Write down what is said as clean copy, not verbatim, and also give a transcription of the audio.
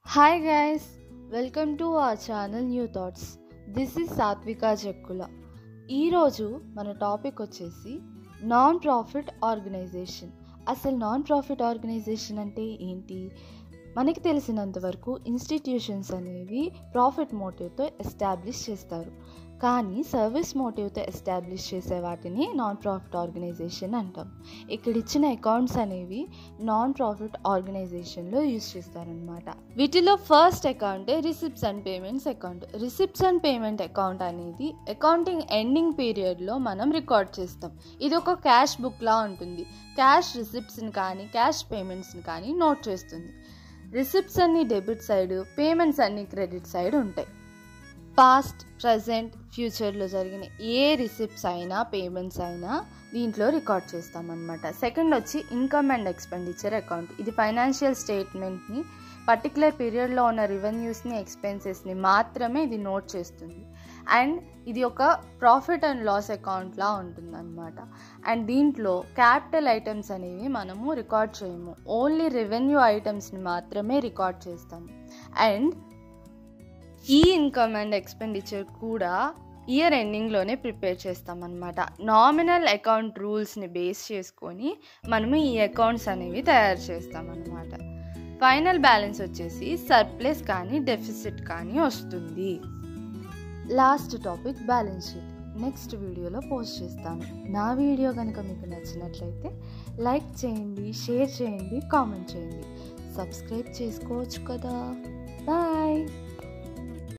Hi guys, welcome to our channel New Thoughts. This is Satvika Jakkula. ఈరోజు మన topic వచ్చేసి non profit organisation. అసలు non profit organisation అంటే ఏంటి? మనకి తెలిసినంత వరకు ఇన్స్టిట్యూషన్స్ అనేవి ప్రాఫిట్ మోటివ్తో ఎస్టాబ్లిష్ చేస్తారు, కానీ సర్వీస్ మోటివ్తో ఎస్టాబ్లిష్ చేసే వాటిని నాన్ ప్రాఫిట్ ఆర్గనైజేషన్ అంటాం. ఇక్కడ ఇచ్చిన అకౌంట్స్ అనేవి నాన్ ప్రాఫిట్ ఆర్గనైజేషన్లో యూజ్ చేస్తారనమాట. వీటిలో first account receipts and payments account. Receipts and payment account అనేది అకౌంటింగ్ ఎండింగ్ పీరియడ్లో మనం రికార్డ్ చేస్తాం. ఇది ఒక క్యాష్ బుక్లా ఉంటుంది. క్యాష్ రిసిప్ట్స్ని కానీ క్యాష్ పేమెంట్స్ని కానీ నోట్ చేస్తుంది. రిసిప్ట్స్ అన్ని డెబిట్ సైడ్, పేమెంట్స్ అన్ని క్రెడిట్ సైడ్ ఉంటాయి. పాస్ట్, ప్రజెంట్, ఫ్యూచర్లో జరిగిన ఏ రిసిప్ట్స్ అయినా పేమెంట్స్ అయినా దీంట్లో రికార్డ్ చేస్తామన్నమాట. సెకండ్ వచ్చి ఇన్కమ్ అండ్ ఎక్స్పెండిచర్ అకౌంట్. ఇది ఫైనాన్షియల్ స్టేట్మెంట్ని, పర్టికులర్ పీరియడ్లో ఉన్న రెవెన్యూస్ని, ఎక్స్పెన్సెస్ని మాత్రమే ఇది నోట్ చేస్తుంది. అండ్ ఇది ఒక ప్రాఫిట్ అండ్ లాస్ అకౌంట్లా ఉంటుందన్నమాట. అండ్ దీంట్లో క్యాపిటల్ ఐటమ్స్ అనేవి మనము రికార్డ్ చేయము, ఓన్లీ రెవెన్యూ ఐటమ్స్ని మాత్రమే రికార్డ్ చేస్తాము. అండ్ ఈ ఇన్కమ్ అండ్ ఎక్స్పెండిచర్ కూడా ఇయర్ ఎండింగ్లోనే ప్రిపేర్ చేస్తామన్నమాట. నామినల్ అకౌంట్ రూల్స్ని బేస్ చేసుకొని మనము ఈ అకౌంట్స్ అనేవి తయారు చేస్తామన్నమాట. ఫైనల్ బ్యాలెన్స్ వచ్చేసి సర్ప్లస్ కానీ డెఫిసిట్ కానీ వస్తుంది. Last topic balance sheet. Next వీడియోలో పోస్ట్ చేస్తాను. నా వీడియో కనుక మీకు నచ్చినట్లయితే లైక్ చేయండి, షేర్ చేయండి, కామెంట్ చేయండి. సబ్స్క్రైబ్ చేసుకోవచ్చు కదా. బాయ్.